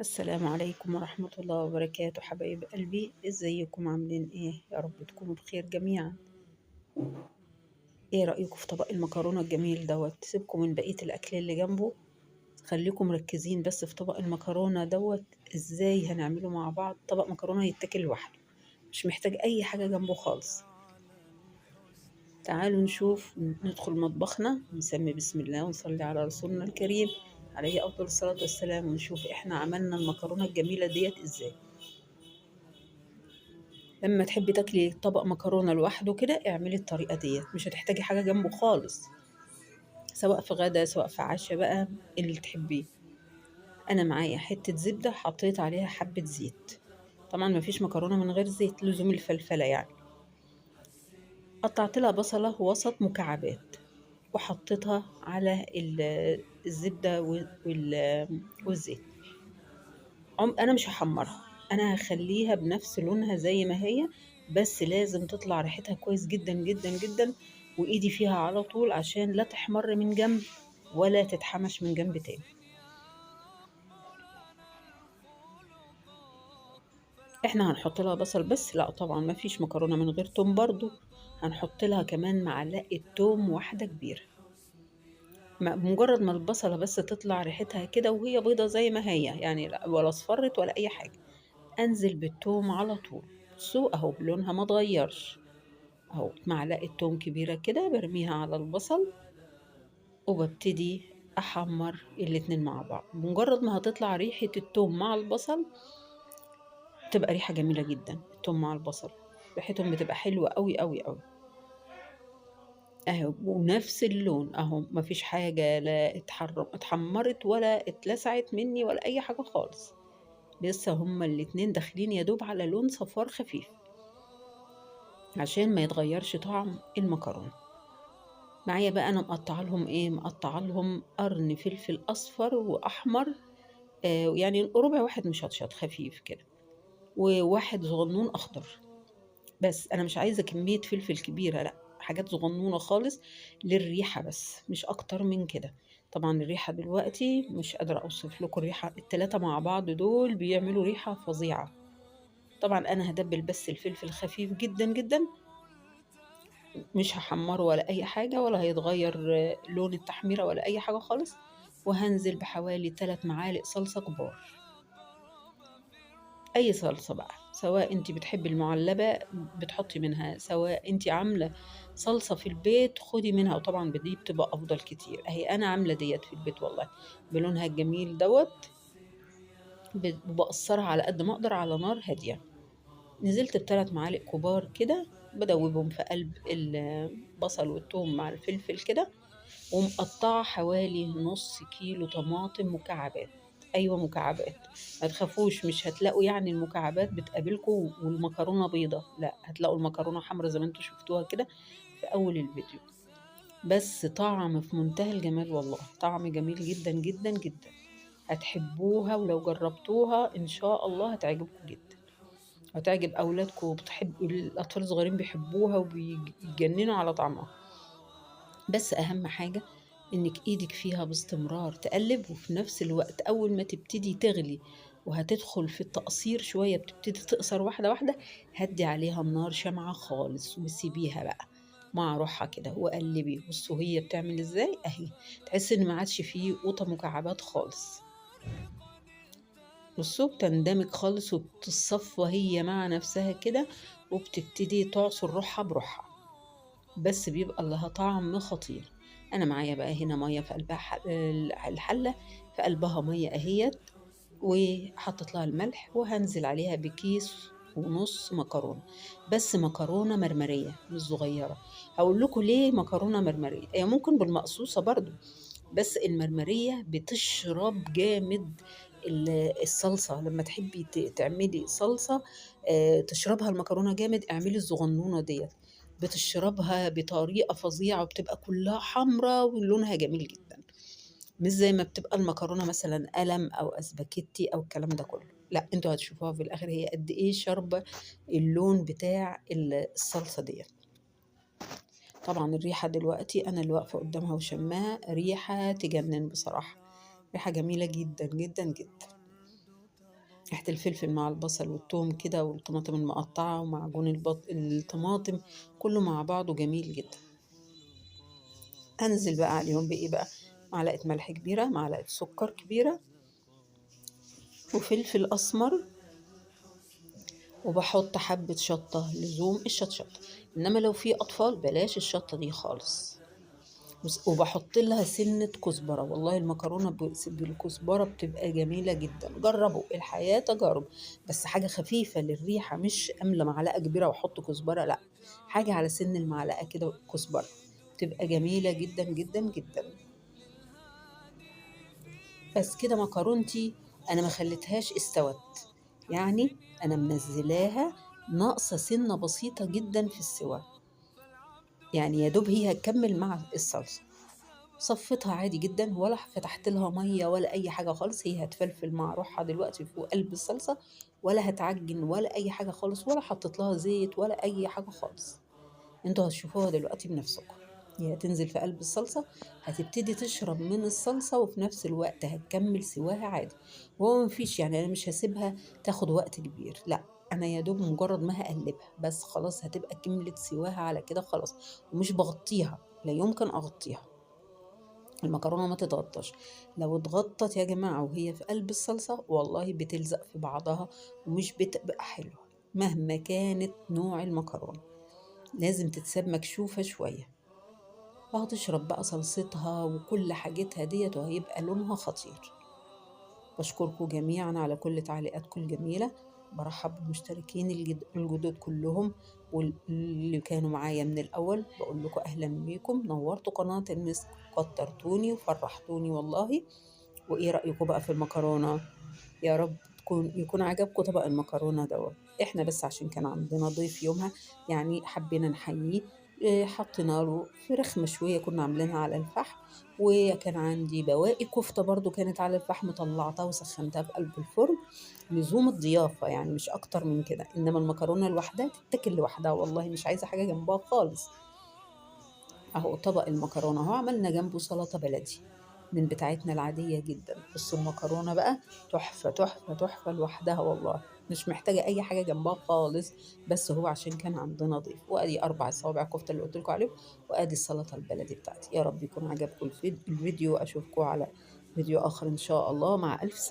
السلام عليكم ورحمة الله وبركاته، حبايب قلبي، ازيكم عاملين ايه؟ يا رب تكونوا بخير جميعا. ايه رأيكم في طبق المكرونة الجميل دوت؟ سيبكم من بقية الأكل اللي جنبه، خليكم مركزين بس في طبق المكرونة دوت. ازاي هنعمله مع بعض؟ طبق مكرونة يتاكل لوحده، مش محتاج أي حاجة جنبه خالص. تعالوا نشوف، ندخل مطبخنا، نسمي بسم الله ونصلي على رسولنا الكريم عليه أفضل الصلاة والسلام، ونشوف احنا عملنا المكرونة الجميلة ديت ازاي. لما تحبي تاكلي طبق مكرونه لوحده كده اعملي الطريقه ديت، مش هتحتاجي حاجه جنبه خالص، سواء في غدا سواء في عشاء بقى اللي تحبيه. انا معايا حته زبده حطيت عليها حبه زيت، طبعا مفيش مكرونه من غير زيت، لزوم الفلفله يعني. قطعت لها بصله وسط مكعبات وحطيتها على الزبده والزيت. انا مش هحمرها، انا هخليها بنفس لونها زي ما هي، بس لازم تطلع ريحتها كويس جدا جدا جدا، وايدي فيها على طول عشان لا تحمر من جنب ولا تتحمش من جنب تاني. احنا هنحط لها بصل بس؟ لا طبعا، ما فيش مكرونه من غير توم برضو. هنحط لها كمان معلقه توم واحده كبيره. مجرد ما البصله بس تطلع ريحتها كده وهي بيضه زي ما هي يعني، لا ولا اصفرت ولا اي حاجه، انزل بالثوم على طول. بصوا اهو لونها ما اتغيرش، اهو معلقة توم كبيرة كده برميها على البصل، وببتدي احمر الاتنين مع بعض. بمجرد ما هتطلع ريحة التوم مع البصل تبقى ريحة جميلة جدا، التوم مع البصل ريحتهم بتبقى حلوة قوي قوي قوي. اهو ونفس اللون اهو، مفيش حاجة لا اتحمرت ولا اتلسعت مني ولا اي حاجة خالص، لسه هما الاتنين داخلين يا دوب على لون صفار خفيف عشان ما يتغيرش طعم المكرونة. معايا بقى انا مقطعه لهم ايه، مقطعه لهم قرن فلفل اصفر واحمر، يعني ربع واحد مشطشط خفيف كده، وواحد صغنون اخضر. بس انا مش عايزه كميه فلفل كبيره، لا حاجات صغنونه خالص للريحه بس مش اكتر من كده. طبعا الريحه دلوقتي مش قادره اوصف لكم الريحه، التلاتة مع بعض دول بيعملوا ريحه فظيعه. طبعا انا هدبل بس الفلفل خفيف جدا جدا، مش هحمره ولا اي حاجة ولا هيتغير لون التحميرة ولا اي حاجة خالص. وهنزل بحوالي 3 معالق صلصة كبار، اي صلصة بقى، سواء انت بتحبي المعلبة بتحطي منها، سواء انت عاملة صلصة في البيت خدي منها، وطبعا دي بتبقى افضل كتير. اهي انا عاملة ديت في البيت والله بلونها الجميل دوت، بقصرها على قد ما اقدر على نار هادية. نزلت ب3 معالق كبار كده، بدوبهم في قلب البصل والثوم مع الفلفل كده، ومقطعة حوالي نص كيلو طماطم مكعبات. أيوة مكعبات، ما تخافوش مش هتلاقوا يعني المكعبات بتقابلكم والمكرونة بيضة، لا هتلاقوا المكرونة حمرا زي ما انتوا شفتوها كده في أول الفيديو. بس طعم في منتهى الجمال والله، طعم جميل جدا جدا جدا، هتحبوها، ولو جربتوها إن شاء الله هتعجبكم جدا، هتعجب أولادكم، بتحب الأطفال الصغيرين بيحبوها وبيتجننوا على طعمها. بس اهم حاجة انك ايدك فيها باستمرار تقلب، وفي نفس الوقت اول ما تبتدي تغلي وهتدخل في التقصير شوية بتبتدي تقصر واحدة واحدة، هدي عليها النار شمعة خالص وسيبيها بقى مع روحها كده وقلبي. بصوا هي بتعمل ازاي اهي، تحس ان ما عادش فيه قطع مكعبات خالص. بصوا بتندمج خالص وبتصفى هي مع نفسها كده، وبتبتدي تعصر روحها بروحها، بس بيبقى لها طعم خطير. انا معايا بقى هنا ميه في قلبها الحله، في قلبها ميه اهيت، وحطيت لها الملح، وهنزل عليها بكيس ونص مكرونه، بس مكرونه مرمريه مش صغيره. هقول لكم ليه مكرونه مرمريه، هي ممكن بالمقصوصه برضو، بس المرمريه بتشرب جامد الصلصه. لما تحبي تعملي صلصه تشربها المكرونه جامد، اعملي الصغنونه ديت، بتشربها بطريقة فظيعة وبتبقى كلها حمرا ولونها جميل جدا، مش زي ما بتبقى المكرونة مثلا قلم أو أسباجيتي أو الكلام ده كله. لا انتوا هتشوفوها في الآخر هي قد إيه شاربة اللون بتاع الصلصة ديت. طبعا الريحة دلوقتي أنا اللي واقفة قدامها وشماها، ريحة تجنن بصراحة، ريحة جميلة جدا جدا جدا. ريحة الفلفل مع البصل والثوم كده والطماطم المقطعة ومعجون الطماطم، كله مع بعضه جميل جدا. هنزل بقى عليهم بإيه بقى؟ معلقة ملح كبيرة، معلقة سكر كبيرة، وفلفل أسمر، وبحط حبة شطة لزوم الشطشطة. إنما لو في أطفال بلاش الشطة دي خالص. وبحط لها سنة كزبرة، والله المكرونة بالكزبرة بتبقى جميلة جدا. جربوا، الحياة تجارب. بس حاجة خفيفة للريحة، مش أملى معلقة كبيرة وأحط كزبرة، لأ، حاجة على سن المعلقة كده كزبرة، بتبقى جميلة جدا جدا جدا. بس كده مكرونتي أنا ما خليتهاش استوت، يعني أنا منزلاها ناقصة سنة بسيطة جدا في السوا، يعني يا دوب هي هتكمل مع الصلصة. صفيتها عادي جدا، ولا فتحت لها ميه ولا اي حاجه خالص، هي هتفلفل مع روحها دلوقتي فوق قلب الصلصه، ولا هتعجن ولا اي حاجه خالص، ولا حطيت لها زيت ولا اي حاجه خالص. انتوا هتشوفوها دلوقتي بنفسكم. هي هتنزل في قلب الصلصه، هتبتدي تشرب من الصلصه، وفي نفس الوقت هتكمل سواها عادي. وهو مفيش يعني، انا مش هسيبها تاخد وقت كبير، لا، انا يا دوب مجرد ما هقلبها بس خلاص هتبقى كملت سواها على كده خلاص. ومش بغطيها، لا يمكن اغطيها، المكرونة ما تتغطاش. لو اتغطت يا جماعة وهي في قلب الصلصة والله بتلزق في بعضها ومش بتبقى حلوة. مهما كانت نوع المكرونة لازم تتساب مكشوفة شوية، وهتشرب بقى صلصتها وكل حاجتها ديت، وهيبقى لونها خطير. بشكركم جميعا على كل تعليقاتكم الجميلة. برحب بالمشتركين الجدد كلهم، واللي كانوا معايا من الأول بقول لكم أهلا بيكم، نورتوا قناة المسك، كترتوني وفرحتوني والله. وإيه رأيكم بقى في المكرونة؟ يا رب يكون عجبكم طبق المكرونة دوت. احنا بس عشان كان عندنا ضيف يومها، يعني حبينا نحييه. حطينا له فراخ مشوية كنا عاملينها على الفحم، وكان عندي بواقي كفتة برضو كانت على الفحم، طلعتها وسخنتها في قلب الفرن. لزوم الضيافة يعني، مش أكتر من كده. إنما المكرونة لوحدها تتاكل لوحدها، والله مش عايزة حاجة جنبها خالص. اهو طبق المكرونة اهو، عملنا جنبه سلطة بلدي من بتاعتنا العادية جدا. بصوا المكرونة بقى تحفة تحفة تحفة لوحدها والله، مش محتاجة أي حاجة جنبها خالص. بس هو عشان كان عندنا ضيف. وأدي 4 صوابع كفتة اللي قلت لكم عليهم، وأدي السلطة البلدي بتاعتي. يا رب يكون عجبكم الفيديو. أشوفكم على فيديو آخر إن شاء الله، مع ألف سلامة.